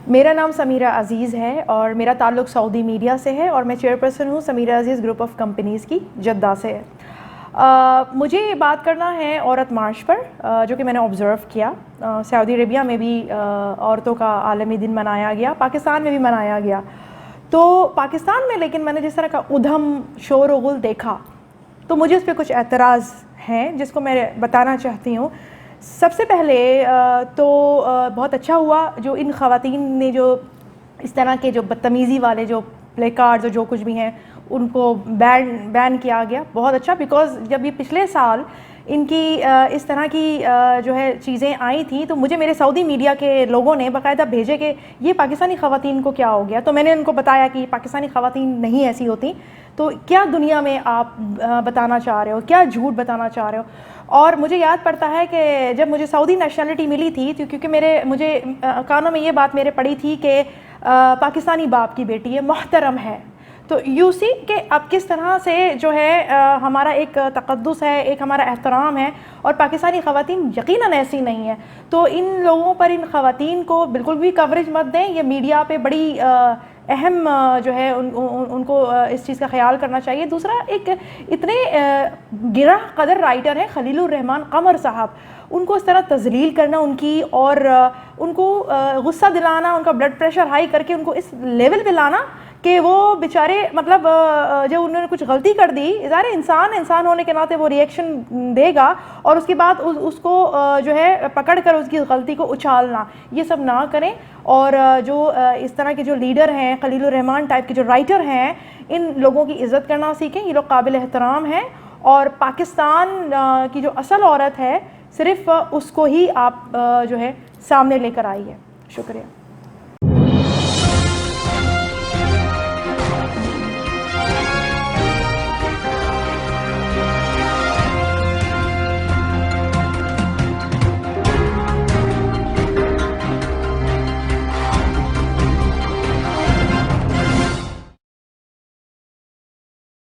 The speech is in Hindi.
मेरा नाम समीरा अजीज़ है और मेरा ताल्लुक़ सऊदी मीडिया से है और मैं चेयरपर्सन हूँ समीरा अजीज़ ग्रुप ऑफ कंपनीज़ की जद्दा से है। मुझे बात करना है औरत मार्च पर, जो कि मैंने ऑब्ज़र्व किया। सऊदी अरेबिया में भी औरतों का आलमी दिन मनाया गया, पाकिस्तान में भी मनाया गया। तो पाकिस्तान में लेकिन मैंने जिस तरह का उधम शोर व गुल देखा तो मुझे उस पर कुछ एतराज़ हैं जिसको मैं बताना चाहती हूँ। सबसे पहले तो बहुत अच्छा हुआ जो इन ख़वातीन ने जो इस तरह के जो बदतमीज़ी वाले जो प्ले कार्ड्स और जो कुछ भी हैं उनको बैन किया गया। बहुत अच्छा, बिकॉज़ जब ये पिछले साल इनकी इस तरह की जो है चीज़ें आई थी तो मुझे मेरे सऊदी मीडिया के लोगों ने बाकायदा भेजे कि ये पाकिस्तानी ख़वातीन को क्या हो गया। तो मैंने उनको बताया कि पाकिस्तानी ख़वातीन नहीं ऐसी होती, तो क्या दुनिया में आप बताना चाह रहे हो, क्या झूठ बताना चाह रहे हो। और मुझे याद पड़ता है कि जब मुझे सऊदी नेशनलिटी मिली थी तो क्योंकि मुझे कानों में ये बात मेरे पड़ी थी कि पाकिस्तानी बाप की बेटी है, मोहतरम है। तो यूसी के अब किस तरह से जो है हमारा एक तक़द्दुस है, एक हमारा एहतराम है, और पाकिस्तानी ख़वातीन यकीनन ऐसी नहीं है। तो इन लोगों पर, इन ख़वातीन को बिल्कुल भी कवरेज मत दें। ये मीडिया पे बड़ी अहम जो है उनको इस चीज़ का ख्याल करना चाहिए। दूसरा, एक इतने गिरा कदर राइटर हैं खलीलुर रहमान कमर साहब, उनको इस तरह तज़लील करना उनकी, और उनको गुस्सा दिलाना, उनका ब्लड प्रेशर हाई करके उनको इस लेवल पे लाना कि वो बेचारे मतलब जब उन्होंने कुछ गलती कर दी, ज़ाहिर इंसान होने के नाते वो रिएक्शन देगा और उसके बाद उसको जो है पकड़ कर उसकी गलती को उछालना, ये सब ना करें। और जो इस तरह के जो लीडर हैं, खलीलुर रहमान टाइप के जो राइटर हैं, इन लोगों की इज़्ज़त करना सीखें। ये लोग काबिल एहतराम हैं और पाकिस्तान की जो असल औरत है सिर्फ़ उसको ही आप जो है सामने लेकर आई है। शुक्रिया।